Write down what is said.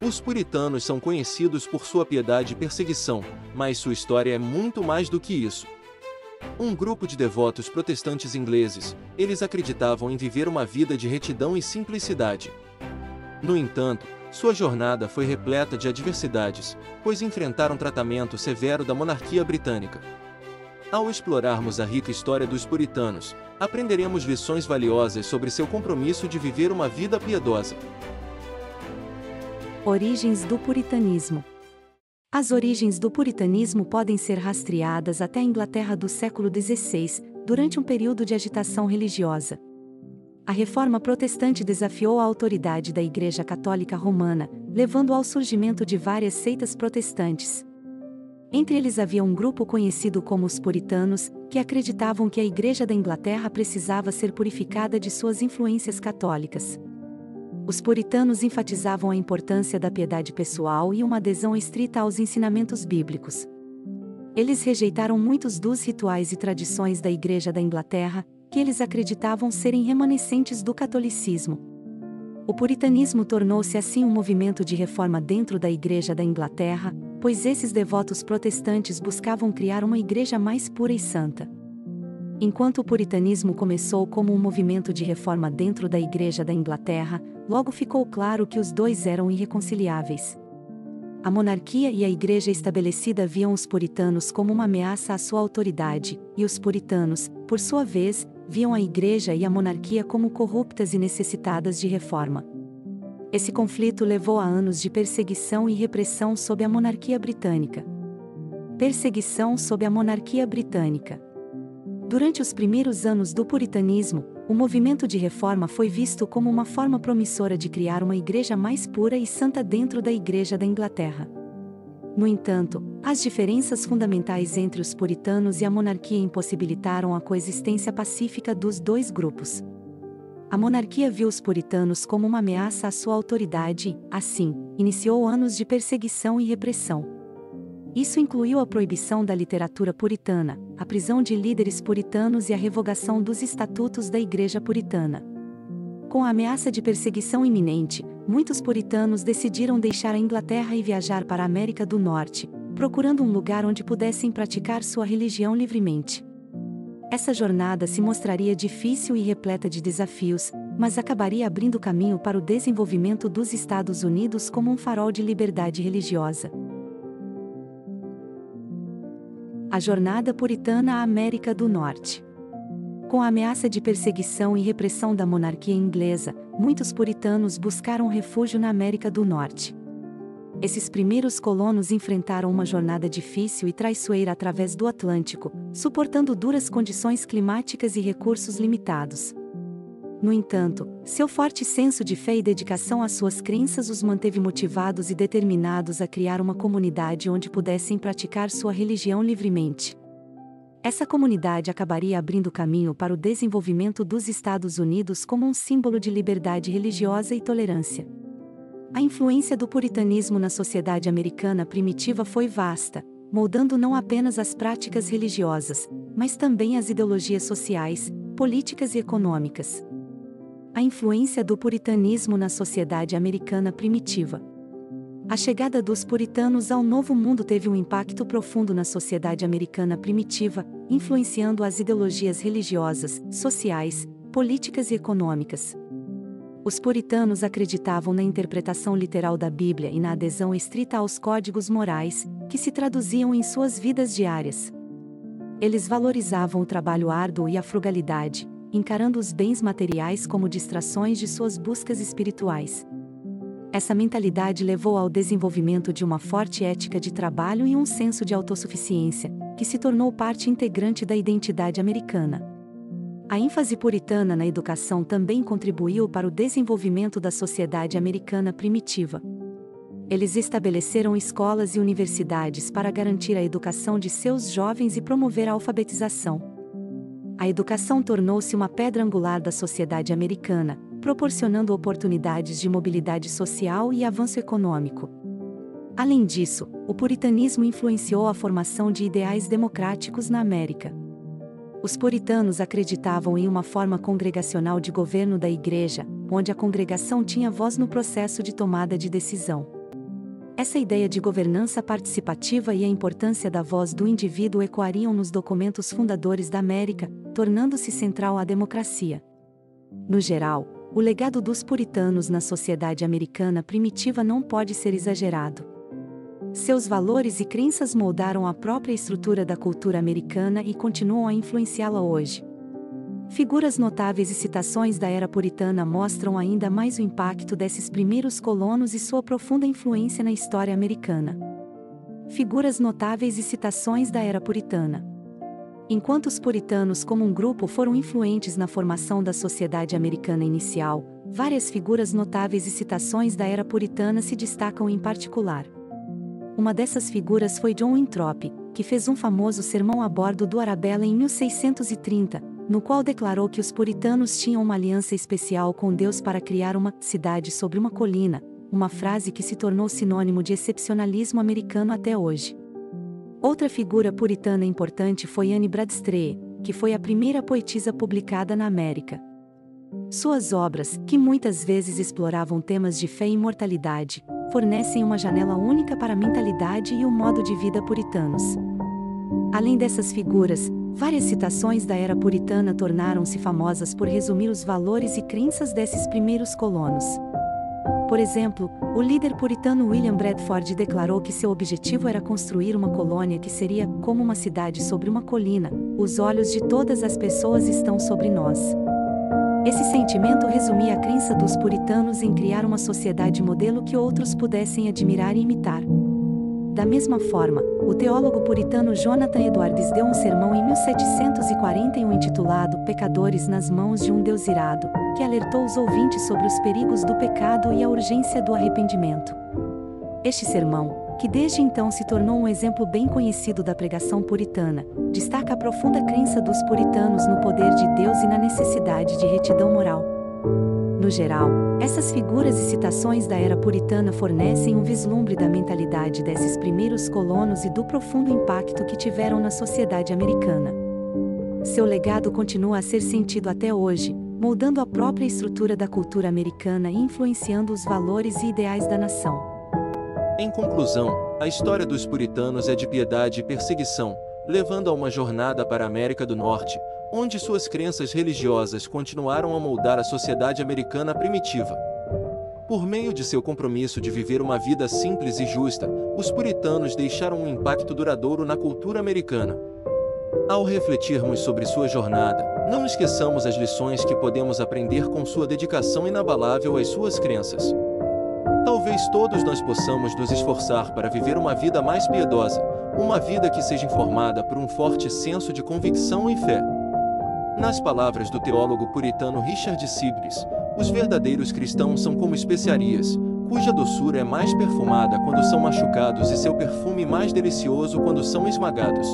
Os puritanos são conhecidos por sua piedade e perseguição, mas sua história é muito mais do que isso. Um grupo de devotos protestantes ingleses, eles acreditavam em viver uma vida de retidão e simplicidade. No entanto, sua jornada foi repleta de adversidades, pois enfrentaram tratamento severo da monarquia britânica. Ao explorarmos a rica história dos puritanos, aprenderemos lições valiosas sobre seu compromisso de viver uma vida piedosa. Origens do puritanismo. As origens do puritanismo podem ser rastreadas até a Inglaterra do século XVI, durante um período de agitação religiosa. A reforma protestante desafiou a autoridade da Igreja Católica Romana, levando ao surgimento de várias seitas protestantes. Entre eles havia um grupo conhecido como os puritanos, que acreditavam que a Igreja da Inglaterra precisava ser purificada de suas influências católicas. Os puritanos enfatizavam a importância da piedade pessoal e uma adesão estrita aos ensinamentos bíblicos. Eles rejeitaram muitos dos rituais e tradições da Igreja da Inglaterra, que eles acreditavam serem remanescentes do catolicismo. O puritanismo tornou-se assim um movimento de reforma dentro da Igreja da Inglaterra, pois esses devotos protestantes buscavam criar uma igreja mais pura e santa. Enquanto o puritanismo começou como um movimento de reforma dentro da Igreja da Inglaterra, logo ficou claro que os dois eram irreconciliáveis. A monarquia e a Igreja estabelecida viam os puritanos como uma ameaça à sua autoridade, e os puritanos, por sua vez, viam a Igreja e a monarquia como corruptas e necessitadas de reforma. Esse conflito levou a anos de perseguição e repressão sob a monarquia britânica. Perseguição sob a monarquia britânica. Durante os primeiros anos do puritanismo, o movimento de reforma foi visto como uma forma promissora de criar uma igreja mais pura e santa dentro da Igreja da Inglaterra. No entanto, as diferenças fundamentais entre os puritanos e a monarquia impossibilitaram a coexistência pacífica dos dois grupos. A monarquia viu os puritanos como uma ameaça à sua autoridade e, assim, iniciou anos de perseguição e repressão. Isso incluiu a proibição da literatura puritana, a prisão de líderes puritanos e a revogação dos estatutos da Igreja puritana. Com a ameaça de perseguição iminente, muitos puritanos decidiram deixar a Inglaterra e viajar para a América do Norte, procurando um lugar onde pudessem praticar sua religião livremente. Essa jornada se mostraria difícil e repleta de desafios, mas acabaria abrindo caminho para o desenvolvimento dos Estados Unidos como um farol de liberdade religiosa. A jornada puritana à América do Norte. Com a ameaça de perseguição e repressão da monarquia inglesa, muitos puritanos buscaram refúgio na América do Norte. Esses primeiros colonos enfrentaram uma jornada difícil e traiçoeira através do Atlântico, suportando duras condições climáticas e recursos limitados. No entanto, seu forte senso de fé e dedicação às suas crenças os manteve motivados e determinados a criar uma comunidade onde pudessem praticar sua religião livremente. Essa comunidade acabaria abrindo caminho para o desenvolvimento dos Estados Unidos como um símbolo de liberdade religiosa e tolerância. A influência do puritanismo na sociedade americana primitiva foi vasta, moldando não apenas as práticas religiosas, mas também as ideologias sociais, políticas e econômicas. A influência do puritanismo na sociedade americana primitiva. A chegada dos puritanos ao Novo Mundo teve um impacto profundo na sociedade americana primitiva, influenciando as ideologias religiosas, sociais, políticas e econômicas. Os puritanos acreditavam na interpretação literal da Bíblia e na adesão estrita aos códigos morais, que se traduziam em suas vidas diárias. Eles valorizavam o trabalho árduo e a frugalidade, encarando os bens materiais como distrações de suas buscas espirituais. Essa mentalidade levou ao desenvolvimento de uma forte ética de trabalho e um senso de autossuficiência, que se tornou parte integrante da identidade americana. A ênfase puritana na educação também contribuiu para o desenvolvimento da sociedade americana primitiva. Eles estabeleceram escolas e universidades para garantir a educação de seus jovens e promover a alfabetização. A educação tornou-se uma pedra angular da sociedade americana, proporcionando oportunidades de mobilidade social e avanço econômico. Além disso, o puritanismo influenciou a formação de ideais democráticos na América. Os puritanos acreditavam em uma forma congregacional de governo da Igreja, onde a congregação tinha voz no processo de tomada de decisão. Essa ideia de governança participativa e a importância da voz do indivíduo ecoariam nos documentos fundadores da América, tornando-se central à democracia. No geral, o legado dos puritanos na sociedade americana primitiva não pode ser exagerado. Seus valores e crenças moldaram a própria estrutura da cultura americana e continuam a influenciá-la hoje. Figuras notáveis e citações da era puritana mostram ainda mais o impacto desses primeiros colonos e sua profunda influência na história americana. Figuras notáveis e citações da era puritana. Enquanto os puritanos como um grupo foram influentes na formação da sociedade americana inicial, várias figuras notáveis e citações da era puritana se destacam em particular. Uma dessas figuras foi John Winthrop, que fez um famoso sermão a bordo do Arabella em 1630, no qual declarou que os puritanos tinham uma aliança especial com Deus para criar uma cidade sobre uma colina, uma frase que se tornou sinônimo de excepcionalismo americano até hoje. Outra figura puritana importante foi Anne Bradstreet, que foi a primeira poetisa publicada na América. Suas obras, que muitas vezes exploravam temas de fé e imortalidade, fornecem uma janela única para a mentalidade e o modo de vida puritanos. Além dessas figuras, várias citações da era puritana tornaram-se famosas por resumir os valores e crenças desses primeiros colonos. Por exemplo, o líder puritano William Bradford declarou que seu objetivo era construir uma colônia que seria como uma cidade sobre uma colina: os olhos de todas as pessoas estão sobre nós. Esse sentimento resumia a crença dos puritanos em criar uma sociedade modelo que outros pudessem admirar e imitar. Da mesma forma, o teólogo puritano Jonathan Edwards deu um sermão em 1741 intitulado Pecadores nas mãos de um Deus irado, que alertou os ouvintes sobre os perigos do pecado e a urgência do arrependimento. Este sermão, que desde então se tornou um exemplo bem conhecido da pregação puritana, destaca a profunda crença dos puritanos no poder de Deus e na necessidade de retidão moral. No geral, essas figuras e citações da era puritana fornecem um vislumbre da mentalidade desses primeiros colonos e do profundo impacto que tiveram na sociedade americana. Seu legado continua a ser sentido até hoje, moldando a própria estrutura da cultura americana e influenciando os valores e ideais da nação. Em conclusão, a história dos puritanos é de piedade e perseguição, levando a uma jornada para a América do Norte, onde suas crenças religiosas continuaram a moldar a sociedade americana primitiva. Por meio de seu compromisso de viver uma vida simples e justa, os puritanos deixaram um impacto duradouro na cultura americana. Ao refletirmos sobre sua jornada, não esqueçamos as lições que podemos aprender com sua dedicação inabalável às suas crenças. Talvez todos nós possamos nos esforçar para viver uma vida mais piedosa, uma vida que seja informada por um forte senso de convicção e fé. Nas palavras do teólogo puritano Richard Sibres, os verdadeiros cristãos são como especiarias, cuja doçura é mais perfumada quando são machucados e seu perfume mais delicioso quando são esmagados.